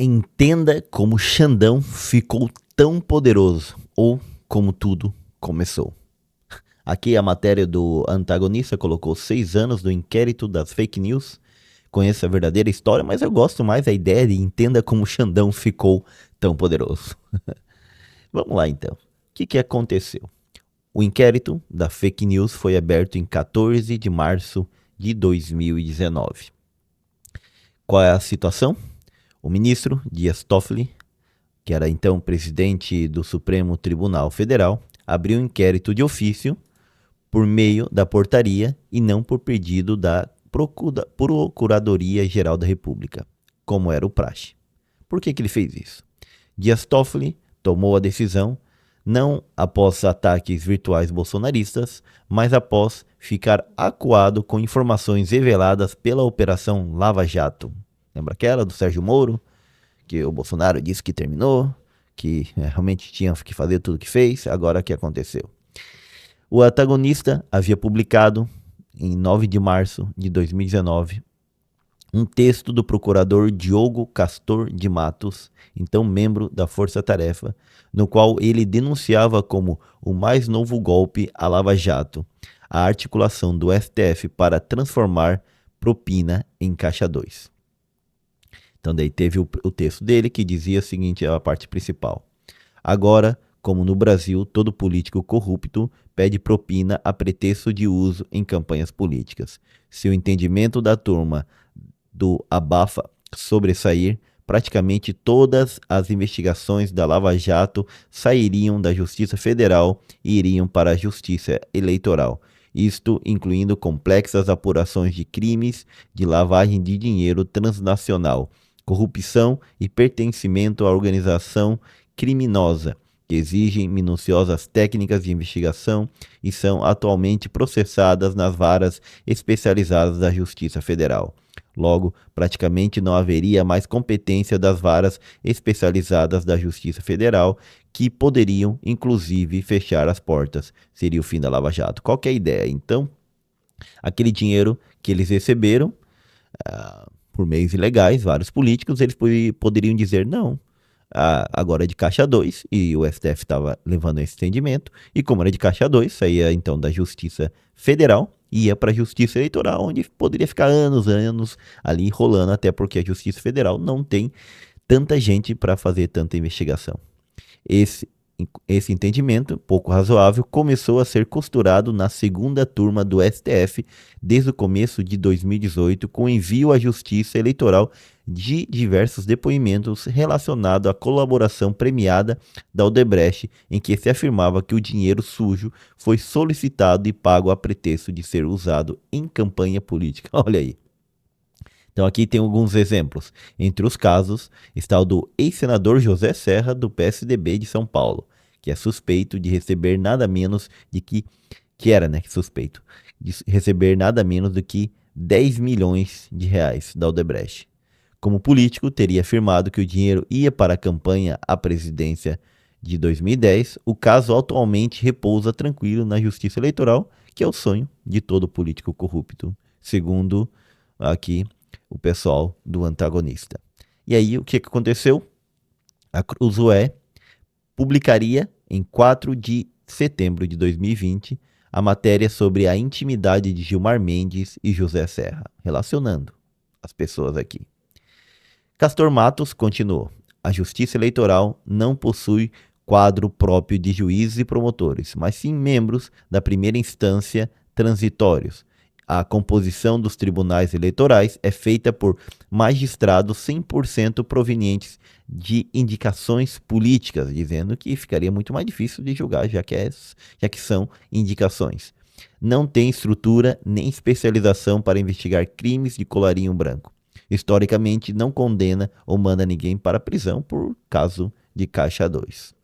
Entenda como Xandão ficou tão poderoso ou como tudo começou. Aqui a matéria do antagonista colocou 6 anos do inquérito das fake news. Conheço a verdadeira história, mas eu gosto mais da ideia de entenda como Xandão ficou tão poderoso. Vamos lá então. O que aconteceu? O inquérito da fake news foi aberto em 14 de março de 2019. Qual é a situação? O ministro Dias Toffoli, que era então presidente do Supremo Tribunal Federal, abriu um inquérito de ofício por meio da portaria e não por pedido da Procuradoria-Geral da República, como era o praxe. Por que ele fez isso? Dias Toffoli tomou a decisão não após ataques virtuais bolsonaristas, mas após ficar acuado com informações reveladas pela Operação Lava Jato. Lembra aquela do Sérgio Moro? Que o Bolsonaro disse que terminou, que realmente tinha que fazer tudo o que fez, agora o que aconteceu? O antagonista havia publicado, em 9 de março de 2019, um texto do procurador Diogo Castor de Matos, então membro da Força Tarefa, no qual ele denunciava como o mais novo golpe à Lava Jato, a articulação do STF para transformar propina em caixa 2. Então daí teve o texto dele que dizia o seguinte, a parte principal. Agora, como no Brasil, todo político corrupto pede propina a pretexto de uso em campanhas políticas. Se o entendimento da turma do abafa sobressair, praticamente todas as investigações da Lava Jato sairiam da Justiça Federal e iriam para a Justiça Eleitoral. Isto incluindo complexas apurações de crimes de lavagem de dinheiro transnacional, corrupção e pertencimento à organização criminosa, que exigem minuciosas técnicas de investigação e são atualmente processadas nas varas especializadas da Justiça Federal. Logo, praticamente não haveria mais competência das varas especializadas da Justiça Federal, que poderiam, inclusive, fechar as portas. Seria o fim da Lava Jato. Qual que é a ideia? Então, aquele dinheiro que eles receberam por meios ilegais, vários políticos, eles poderiam dizer não. Agora é de caixa 2, e o STF estava levando esse entendimento, e como era de caixa 2, saía então da Justiça Federal, ia para a Justiça Eleitoral, onde poderia ficar anos ali rolando, até porque a Justiça Federal não tem tanta gente para fazer tanta investigação. Esse entendimento, pouco razoável, começou a ser costurado na segunda turma do STF desde o começo de 2018, com envio à Justiça Eleitoral de diversos depoimentos relacionados à colaboração premiada da Odebrecht, em que se afirmava que o dinheiro sujo foi solicitado e pago a pretexto de ser usado em campanha política. Olha aí. Então aqui tem alguns exemplos. Entre os casos está o do ex-senador José Serra, do PSDB de São Paulo, que é suspeito de receber nada menos de suspeito de receber nada menos do que 10 milhões de reais da Odebrecht. Como político, teria afirmado que o dinheiro ia para a campanha à presidência de 2010. O caso atualmente repousa tranquilo na Justiça Eleitoral, que é o sonho de todo político corrupto, segundo aqui o pessoal do antagonista. E aí, o que aconteceu? A Cruzoé publicaria em 4 de setembro de 2020 a matéria sobre a intimidade de Gilmar Mendes e José Serra, relacionando as pessoas aqui. Castor Matos continuou. A Justiça Eleitoral não possui quadro próprio de juízes e promotores, mas sim membros da primeira instância transitórios. A composição dos tribunais eleitorais é feita por magistrados 100% provenientes de indicações políticas, dizendo que ficaria muito mais difícil de julgar, já que são indicações. Não tem estrutura nem especialização para investigar crimes de colarinho branco. Historicamente, não condena ou manda ninguém para a prisão por caso de caixa 2.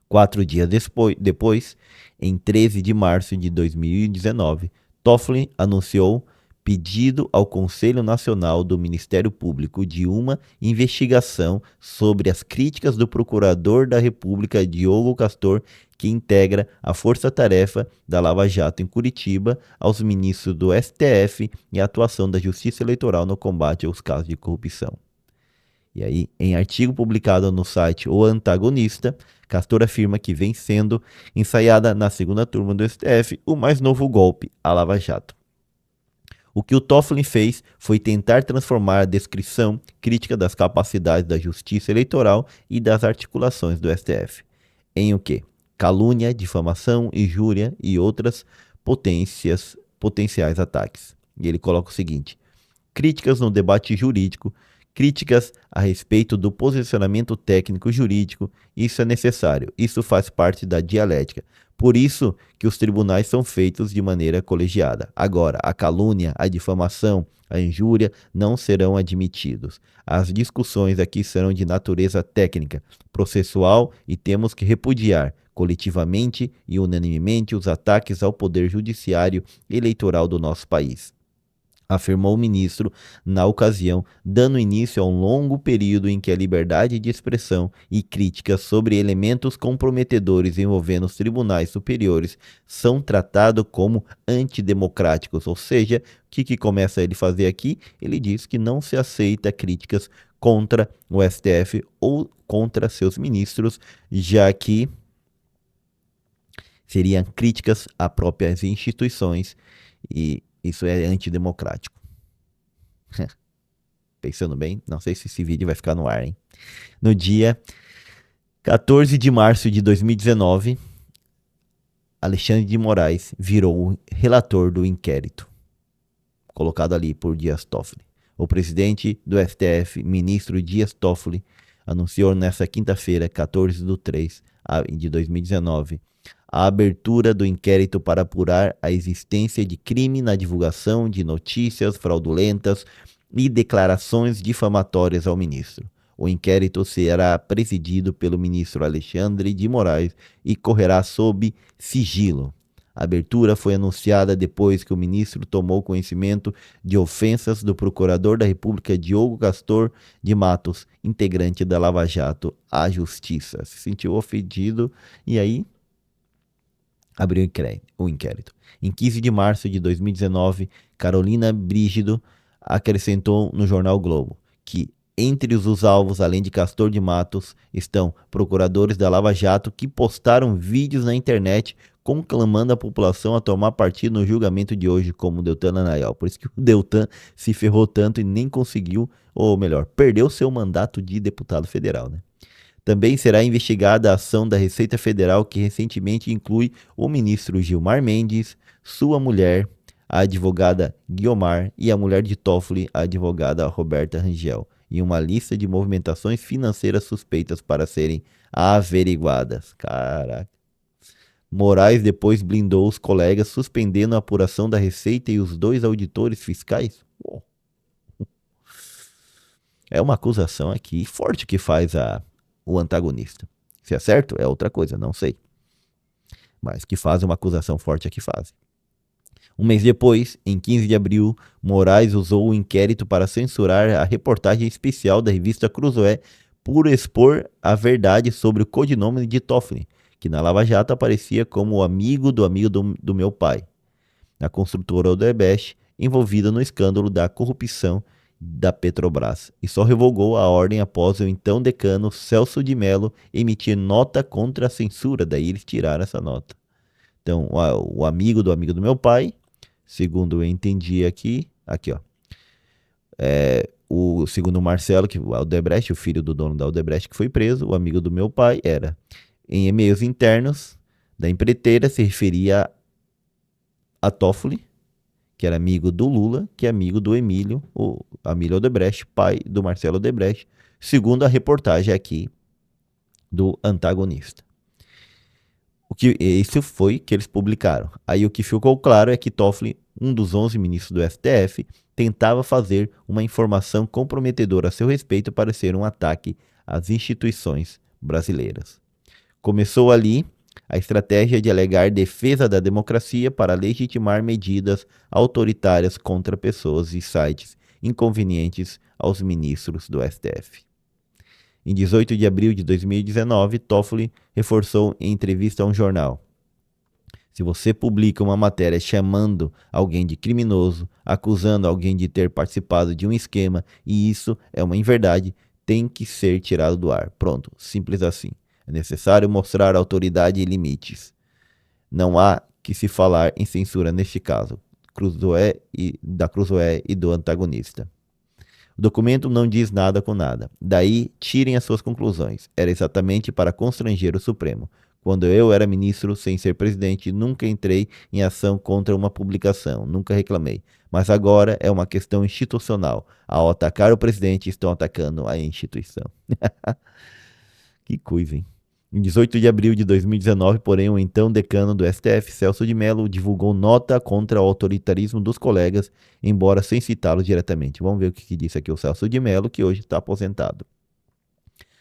4 dias depois, em 13 de março de 2019, Toffoli anunciou pedido ao Conselho Nacional do Ministério Público de uma investigação sobre as críticas do Procurador da República Diogo Castor, que integra a Força-Tarefa da Lava Jato em Curitiba, aos ministros do STF e a atuação da Justiça Eleitoral no combate aos casos de corrupção. E aí, em artigo publicado no site O Antagonista, Castor afirma que vem sendo ensaiada na segunda turma do STF o mais novo golpe, a Lava Jato. O que o Toffoli fez foi tentar transformar a descrição crítica das capacidades da justiça eleitoral e das articulações do STF em o quê? Calúnia, difamação, injúria e outras potenciais ataques. E ele coloca o seguinte: críticas no debate jurídico, críticas a respeito do posicionamento técnico jurídico, isso é necessário, isso faz parte da dialética. Por isso que os tribunais são feitos de maneira colegiada. Agora, a calúnia, a difamação, a injúria não serão admitidos. As discussões aqui serão de natureza técnica, processual e temos que repudiar coletivamente e unanimemente os ataques ao poder judiciário eleitoral do nosso país, afirmou o ministro na ocasião, dando início a um longo período em que a liberdade de expressão e críticas sobre elementos comprometedores envolvendo os tribunais superiores são tratados como antidemocráticos. Ou seja, o que começa ele a fazer aqui? Ele diz que não se aceita críticas contra o STF ou contra seus ministros, já que seriam críticas a próprias instituições e isso é antidemocrático. Pensando bem, não sei se esse vídeo vai ficar no ar, hein? No dia 14 de março de 2019, Alexandre de Moraes virou o relator do inquérito, colocado ali por Dias Toffoli. O presidente do STF, ministro Dias Toffoli, anunciou nesta quinta-feira, 14 de 3 de 2019, a abertura do inquérito para apurar a existência de crime na divulgação de notícias fraudulentas e declarações difamatórias ao ministro. O inquérito será presidido pelo ministro Alexandre de Moraes e correrá sob sigilo. A abertura foi anunciada depois que o ministro tomou conhecimento de ofensas do procurador da República Diogo Castor de Matos, integrante da Lava Jato, à Justiça. Se sentiu ofendido e aí abriu o inquérito. Em 15 de março de 2019, Carolina Brígido acrescentou no jornal Globo que entre os alvos, além de Castor de Matos, estão procuradores da Lava Jato que postaram vídeos na internet conclamando a população a tomar partido no julgamento de hoje, como o Deltan Dallagnol. Por isso que o Deltan se ferrou tanto e nem conseguiu, ou melhor, perdeu seu mandato de deputado federal, né? Também será investigada a ação da Receita Federal que recentemente inclui o ministro Gilmar Mendes, sua mulher, a advogada Guiomar, e a mulher de Toffoli, a advogada Roberta Rangel, em uma lista de movimentações financeiras suspeitas para serem averiguadas. Caraca. Moraes depois blindou os colegas, suspendendo a apuração da Receita e os 2 auditores fiscais. É uma acusação aqui forte que faz o antagonista. Se é certo, é outra coisa, não sei. Mas que faz uma acusação forte é que faz. Um mês depois, em 15 de abril, Moraes usou o inquérito para censurar a reportagem especial da revista Cruzoé por expor a verdade sobre o codinome de Toffoli, que na Lava Jato aparecia como o amigo do meu pai, a construtora Odebrecht, envolvida no escândalo da corrupção da Petrobras, e só revogou a ordem após o então decano Celso de Mello emitir nota contra a censura. Daí eles tiraram essa nota. Então, o amigo do meu pai, segundo eu entendi aqui, ó, segundo o Marcelo, que o Odebrecht, o filho do dono da Odebrecht que foi preso, o amigo do meu pai era, em e-mails internos da empreiteira, se referia a Toffoli, que era amigo do Lula, que é amigo do Emílio, o Emílio Odebrecht, pai do Marcelo Odebrecht, segundo a reportagem aqui do antagonista. Isso foi que eles publicaram. Aí o que ficou claro é que Toffoli, um dos 11 ministros do STF, tentava fazer uma informação comprometedora a seu respeito para ser um ataque às instituições brasileiras. Começou ali a estratégia de alegar defesa da democracia para legitimar medidas autoritárias contra pessoas e sites inconvenientes aos ministros do STF. Em 18 de abril de 2019, Toffoli reforçou em entrevista a um jornal: se você publica uma matéria chamando alguém de criminoso, acusando alguém de ter participado de um esquema, e isso é uma inverdade, tem que ser tirado do ar. Pronto, simples assim. É necessário mostrar autoridade e limites. Não há que se falar em censura neste caso, da Cruzoé e do antagonista. O documento não diz nada com nada. Daí, tirem as suas conclusões. Era exatamente para constranger o Supremo. Quando eu era ministro, sem ser presidente, nunca entrei em ação contra uma publicação, nunca reclamei. Mas agora é uma questão institucional. Ao atacar o presidente, estão atacando a instituição. Que coisa, hein? Em 18 de abril de 2019, porém, o então decano do STF, Celso de Mello, divulgou nota contra o autoritarismo dos colegas, embora sem citá-los diretamente. Vamos ver o que disse aqui o Celso de Mello, que hoje está aposentado.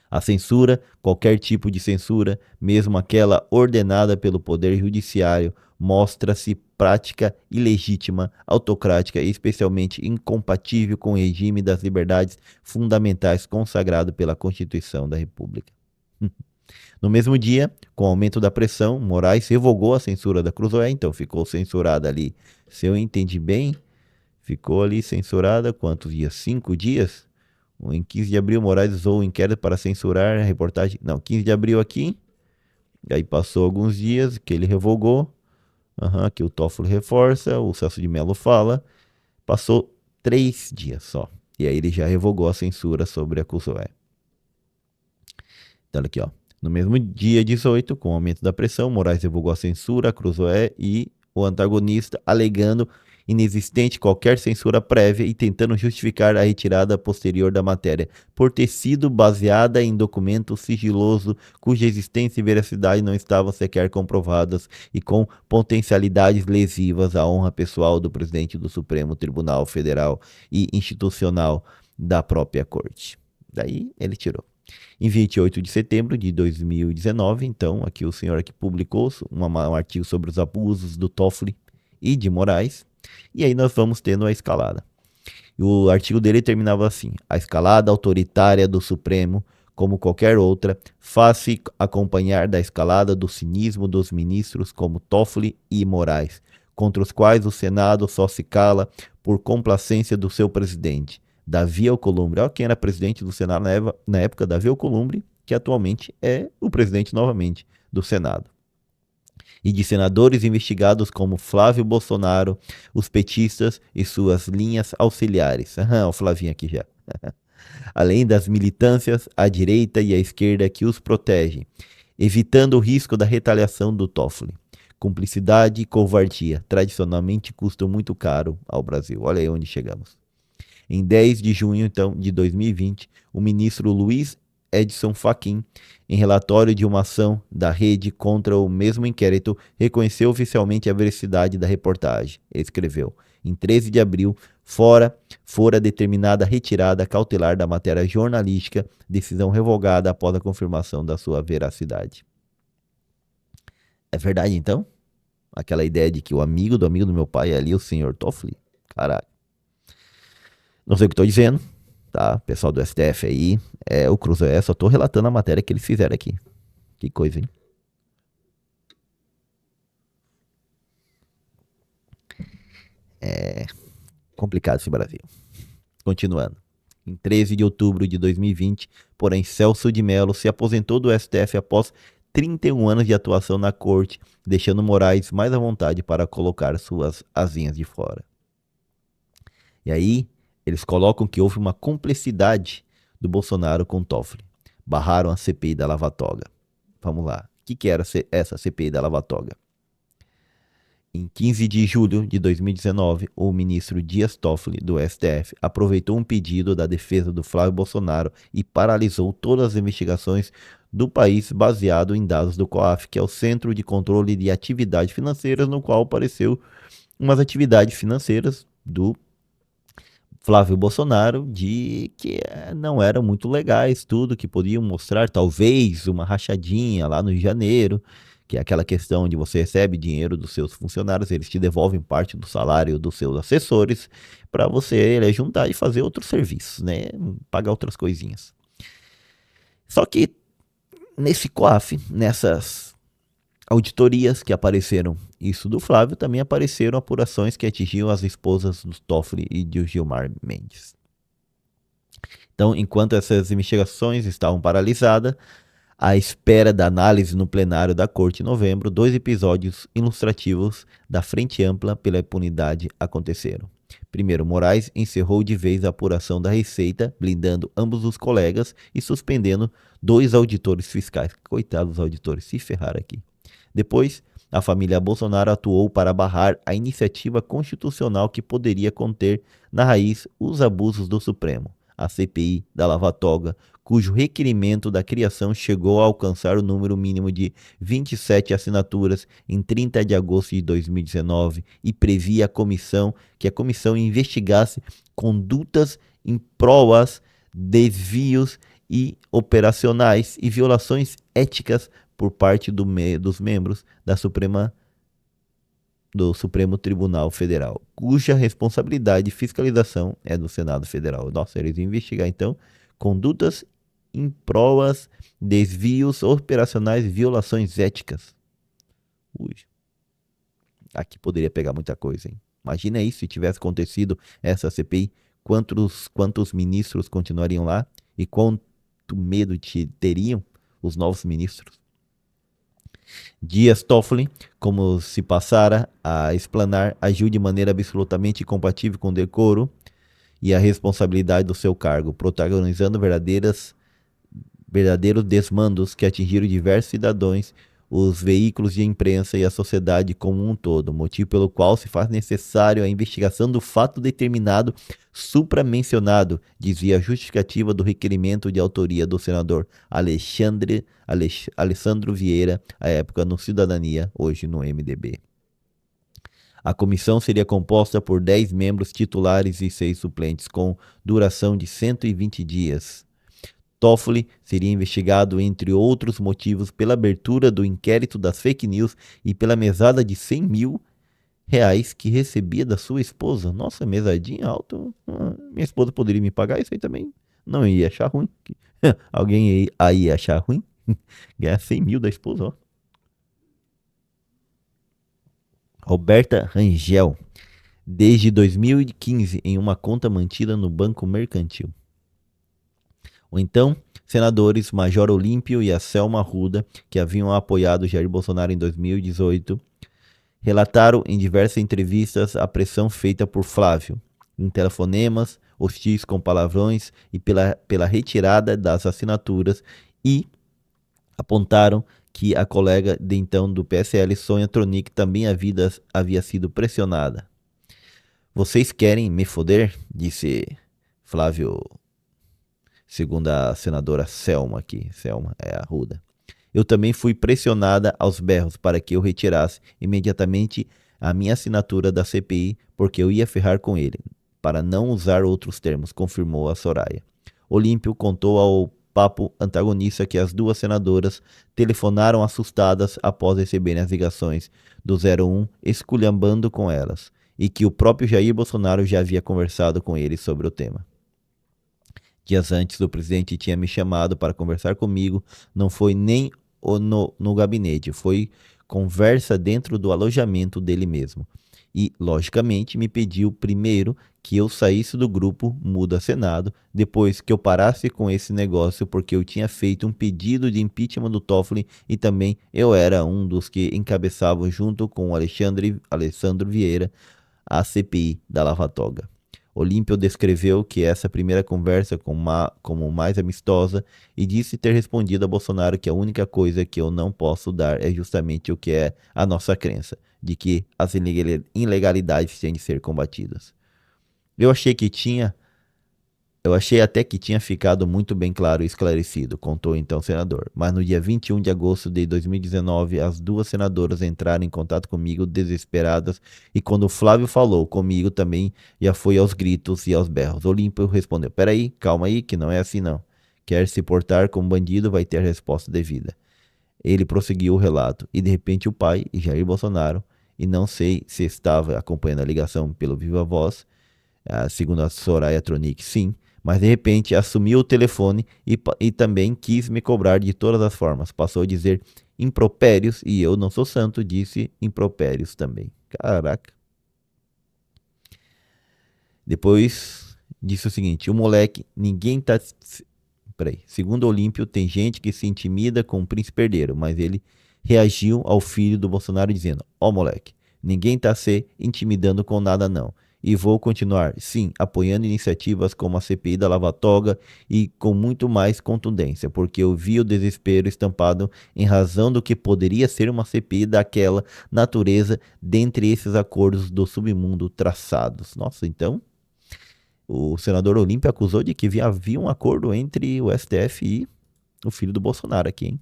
A censura, qualquer tipo de censura, mesmo aquela ordenada pelo Poder Judiciário, mostra-se prática ilegítima, autocrática e especialmente incompatível com o regime das liberdades fundamentais consagrado pela Constituição da República. No mesmo dia, com o aumento da pressão, Moraes revogou a censura da Cruzoé, então ficou censurada ali. Se eu entendi bem, ficou ali censurada quantos dias? 5 dias? Em 15 de abril, Moraes usou o inquérito para censurar a reportagem. Não, 15 de abril aqui. Aí passou alguns dias que ele revogou. Aqui o Toffoli reforça, o Celso de Mello fala. Passou 3 dias só. E aí ele já revogou a censura sobre a Cruzoé. Então, olha aqui, ó. No mesmo dia 18, com o aumento da pressão, Moraes revogou a censura, a Cruzoé e o antagonista, alegando inexistente qualquer censura prévia e tentando justificar a retirada posterior da matéria, por ter sido baseada em documento sigiloso cuja existência e veracidade não estavam sequer comprovadas e com potencialidades lesivas à honra pessoal do presidente do Supremo Tribunal Federal e institucional da própria corte. Daí ele tirou. Em 28 de setembro de 2019, então, aqui o senhor aqui publicou um artigo sobre os abusos do Toffoli e de Moraes, e aí nós vamos tendo a escalada. E o artigo dele terminava assim: a escalada autoritária do Supremo, como qualquer outra, faz-se acompanhar da escalada do cinismo dos ministros como Toffoli e Moraes, contra os quais o Senado só se cala por complacência do seu presidente, Davi Alcolumbre. Olha quem era presidente do Senado na época, Davi Alcolumbre, que atualmente é o presidente novamente do Senado. E de senadores investigados como Flávio Bolsonaro, os petistas e suas linhas auxiliares. O Flavinho aqui já. Além das militâncias, a direita e a esquerda que os protegem, evitando o risco da retaliação do Toffoli. Cumplicidade e covardia tradicionalmente custam muito caro ao Brasil. Olha aí onde chegamos. Em 10 de junho então, de 2020, o ministro Luiz Edson Fachin, em relatório de uma ação da rede contra o mesmo inquérito, reconheceu oficialmente a veracidade da reportagem. Ele escreveu: em 13 de abril, fora determinada a retirada cautelar da matéria jornalística, decisão revogada após a confirmação da sua veracidade. É verdade, então? Aquela ideia de que o amigo do meu pai é ali o senhor Toffoli? Caraca. Não sei o que estou dizendo, tá? Pessoal do STF aí, o Cruzoé, só estou relatando a matéria que eles fizeram aqui. Que coisa, hein? É complicado esse Brasil. Continuando. Em 13 de outubro de 2020, porém, Celso de Mello se aposentou do STF após 31 anos de atuação na corte, deixando Moraes mais à vontade para colocar suas asinhas de fora. E aí, eles colocam que houve uma cumplicidade do Bolsonaro com Toffoli. Barraram a CPI da Lava Toga. Vamos lá. O que era essa CPI da Lava Toga? Em 15 de julho de 2019, o ministro Dias Toffoli, do STF, aproveitou um pedido da defesa do Flávio Bolsonaro e paralisou todas as investigações do país baseado em dados do COAF, que é o Centro de Controle de Atividades Financeiras, no qual apareceu umas atividades financeiras do Flávio Bolsonaro de que não eram muito legais, tudo que podiam mostrar talvez uma rachadinha lá no Rio de Janeiro, que é aquela questão de você recebe dinheiro dos seus funcionários, eles te devolvem parte do salário dos seus assessores para você juntar e fazer outros serviços, né? Pagar outras coisinhas. Só que nesse COAF, nessas auditorias que apareceram isso do Flávio, também apareceram apurações que atingiam as esposas do Toffoli e de Gilmar Mendes. Então, enquanto essas investigações estavam paralisadas, à espera da análise no plenário da Corte em novembro, 2 episódios ilustrativos da Frente Ampla pela Impunidade aconteceram. Primeiro, Moraes encerrou de vez a apuração da Receita, blindando ambos os colegas e suspendendo 2 auditores fiscais. Coitados dos auditores, se ferraram aqui. Depois, a família Bolsonaro atuou para barrar a iniciativa constitucional que poderia conter na raiz os abusos do Supremo, a CPI da Lava Toga, cujo requerimento da criação chegou a alcançar o número mínimo de 27 assinaturas em 30 de agosto de 2019 e previa que a comissão investigasse condutas impróprias, desvios e operacionais e violações éticas por parte dos membros do Supremo Tribunal Federal, cuja responsabilidade de fiscalização é do Senado Federal. Nossa, eles iam investigar, então, condutas impróprias, desvios operacionais e violações éticas. Ui, aqui poderia pegar muita coisa, hein? Imagina isso se tivesse acontecido essa CPI, quantos ministros continuariam lá e quanto medo teriam os novos ministros. Dias Toffoli, como se passara a explanar, agiu de maneira absolutamente incompatível com o decoro e a responsabilidade do seu cargo, protagonizando verdadeiros desmandos que atingiram diversos cidadãos, os veículos de imprensa e a sociedade como um todo, motivo pelo qual se faz necessário a investigação do fato determinado supramencionado, dizia a justificativa do requerimento de autoria do senador Alessandro Vieira, à época no Cidadania, hoje no MDB. A comissão seria composta por 10 membros titulares e 6 suplentes, com duração de 120 dias. Toffoli seria investigado, entre outros motivos, pela abertura do inquérito das fake news e pela mesada de R$100.000 que recebia da sua esposa. Nossa, mesadinha alta. Minha esposa poderia me pagar isso aí também. Não ia achar ruim. Alguém aí ia achar ruim? Ganhar 100 mil da esposa, ó. Roberta Rangel, desde 2015, em uma conta mantida no Banco Mercantil. Ou então, senadores Major Olímpio e a Selma Arruda, que haviam apoiado Jair Bolsonaro em 2018, relataram em diversas entrevistas a pressão feita por Flávio, em telefonemas, hostis com palavrões e pela retirada das assinaturas, e apontaram que a colega de então do PSL, Sônia Tronic, também havia sido pressionada. Vocês querem me foder? Disse Flávio, segundo a senadora Selma aqui. Selma é a Arruda. Eu também fui pressionada aos berros para que eu retirasse imediatamente a minha assinatura da CPI, porque eu ia ferrar com ele, para não usar outros termos, confirmou a Soraya. Olímpio contou ao papo antagonista que as duas senadoras telefonaram assustadas após receberem as ligações do 01, esculhambando com elas, e que o próprio Jair Bolsonaro já havia conversado com eles sobre o tema. Dias antes, o presidente tinha me chamado para conversar comigo, não foi nem no gabinete, foi conversa dentro do alojamento dele mesmo. E, logicamente, me pediu primeiro que eu saísse do grupo Muda Senado, depois que eu parasse com esse negócio, porque eu tinha feito um pedido de impeachment do Toffoli e também eu era um dos que encabeçavam, junto com o Alessandro Vieira, a CPI da Lava Toga. Olímpio descreveu que essa primeira conversa como mais amistosa e disse ter respondido a Bolsonaro que a única coisa que eu não posso dar é justamente o que é a nossa crença, de que as ilegalidades têm de ser combatidas. Eu achei até que tinha ficado muito bem claro e esclarecido, contou então o senador. Mas no dia 21 de agosto de 2019, as duas senadoras entraram em contato comigo desesperadas e quando o Flávio falou comigo também já foi aos gritos e aos berros. Olímpio respondeu, peraí, calma aí, que não é assim não. Quer se portar como bandido, vai ter a resposta devida. Ele prosseguiu o relato e de repente o pai, Jair Bolsonaro, e não sei se estava acompanhando a ligação pelo Viva Voz, segundo a Soraya Tronic, sim, mas de repente assumiu o telefone e também quis me cobrar de todas as formas. Passou a dizer impropérios e eu não sou santo, disse impropérios também. Caraca. Depois disse o seguinte: o moleque, ninguém tá. Peraí. Segundo o Olímpio, tem gente que se intimida com o príncipe herdeiro, mas ele reagiu ao filho do Bolsonaro dizendo: ó, moleque, ninguém tá se intimidando com nada, não. E vou continuar, sim, apoiando iniciativas como a CPI da Lava Toga e com muito mais contundência, porque eu vi o desespero estampado em razão do que poderia ser uma CPI daquela natureza dentre esses acordos do submundo traçados. Nossa, então o senador Olímpio acusou de que havia um acordo entre o STF e o filho do Bolsonaro aqui, hein?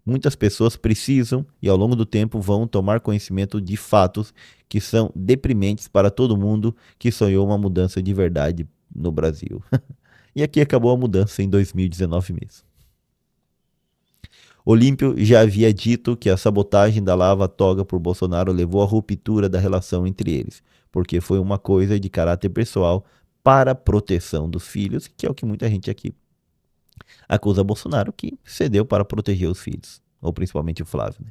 Muitas pessoas precisam e ao longo do tempo vão tomar conhecimento de fatos que são deprimentes para todo mundo que sonhou uma mudança de verdade no Brasil. E aqui acabou a mudança em 2019 mesmo. Olímpio já havia dito que a sabotagem da Lava Toga por Bolsonaro levou à ruptura da relação entre eles, porque foi uma coisa de caráter pessoal para a proteção dos filhos, que é o que muita gente aqui acusa Bolsonaro, que cedeu para proteger os filhos, ou principalmente o Flávio. Né?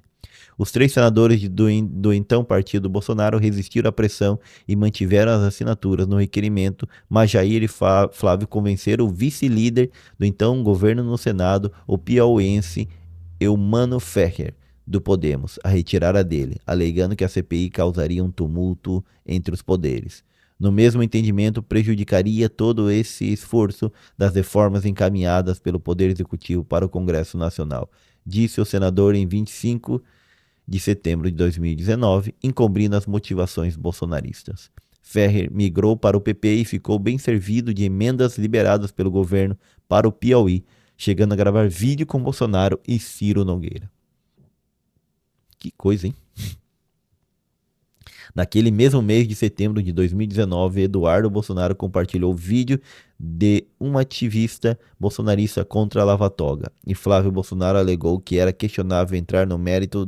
Os três senadores do então partido Bolsonaro resistiram à pressão e mantiveram as assinaturas no requerimento, mas Jair e Flávio convenceram o vice-líder do então governo no Senado, o piauiense Eumano Ferrer, do Podemos, a retirada dele, alegando que a CPI causaria um tumulto entre os poderes. No mesmo entendimento, prejudicaria todo esse esforço das reformas encaminhadas pelo Poder Executivo para o Congresso Nacional, disse o senador em 25 de setembro de 2019, encobrindo as motivações bolsonaristas. Ferrer migrou para o PP e ficou bem servido de emendas liberadas pelo governo para o Piauí, chegando a gravar vídeo com Bolsonaro e Ciro Nogueira. Que coisa, hein? Naquele mesmo mês de setembro de 2019, Eduardo Bolsonaro compartilhou vídeo de um ativista bolsonarista contra a Lava Toga. E Flávio Bolsonaro alegou que era questionável entrar no mérito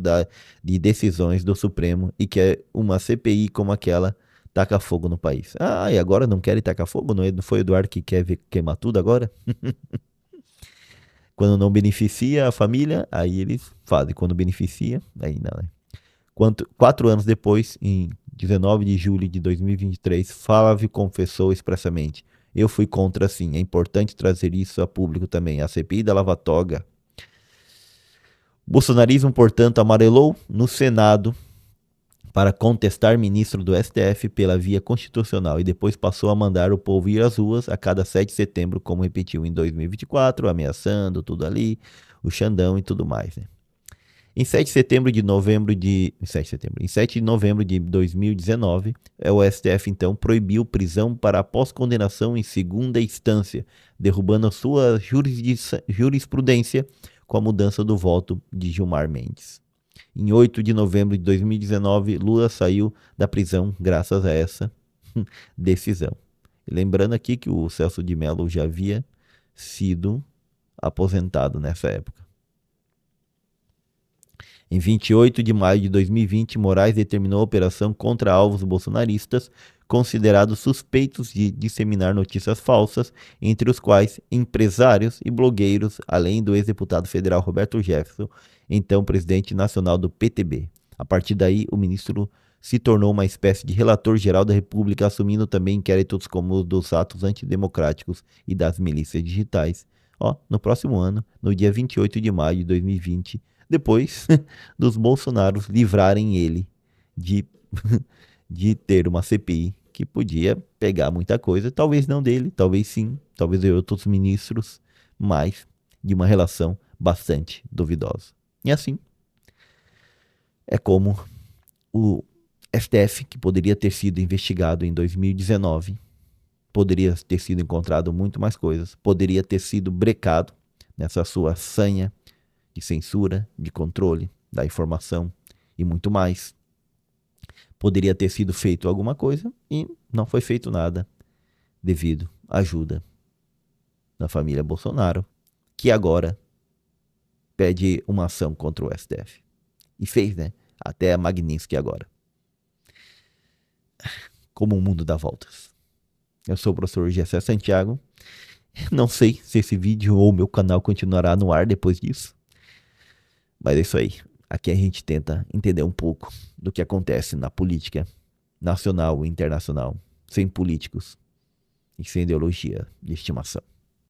de decisões do Supremo e que uma CPI como aquela taca fogo no país. Ah, e agora não querem tacar fogo? Não foi o Eduardo que quer queimar tudo agora? Quando não beneficia a família, aí eles fazem. Quando beneficia, aí não, né? 4 anos depois, em 19 de julho de 2023, Flávio confessou expressamente: eu fui contra sim, é importante trazer isso a público também. A CPI da Lava Toga. O bolsonarismo, portanto, amarelou no Senado para contestar ministro do STF pela via constitucional e depois passou a mandar o povo ir às ruas a cada 7 de setembro, como repetiu em 2024, ameaçando tudo ali, o Xandão e tudo mais, né? Em 7 de novembro de 2019, o STF então proibiu prisão para pós-condenação em segunda instância, derrubando a sua jurisprudência com a mudança do voto de Gilmar Mendes. Em 8 de novembro de 2019, Lula saiu da prisão graças a essa decisão. Lembrando aqui que o Celso de Mello já havia sido aposentado nessa época. Em 28 de maio de 2020, Moraes determinou a operação contra alvos bolsonaristas considerados suspeitos de disseminar notícias falsas, entre os quais empresários e blogueiros, além do ex-deputado federal Roberto Jefferson, então presidente nacional do PTB. A partir daí, o ministro se tornou uma espécie de relator geral da República, assumindo também inquéritos como os dos atos antidemocráticos e das milícias digitais. No próximo ano, no dia 28 de maio de 2020, depois dos Bolsonaros livrarem ele de, de ter uma CPI que podia pegar muita coisa, talvez não dele, talvez sim, talvez de outros ministros, mas de uma relação bastante duvidosa. E assim, é como o STF, que poderia ter sido investigado em 2019, poderia ter sido encontrado muito mais coisas, poderia ter sido brecado nessa sua sanha de censura, de controle da informação e muito mais. Poderia ter sido feito alguma coisa e não foi feito nada devido à ajuda da família Bolsonaro, que agora pede uma ação contra o STF. E fez, né? Até a Magnitsky agora. Como o mundo dá voltas. Eu sou o professor Gessé Santiago. Não sei se esse vídeo ou meu canal continuará no ar depois disso. Mas é isso aí. Aqui a gente tenta entender um pouco do que acontece na política nacional e internacional, sem políticos e sem ideologia de estimação.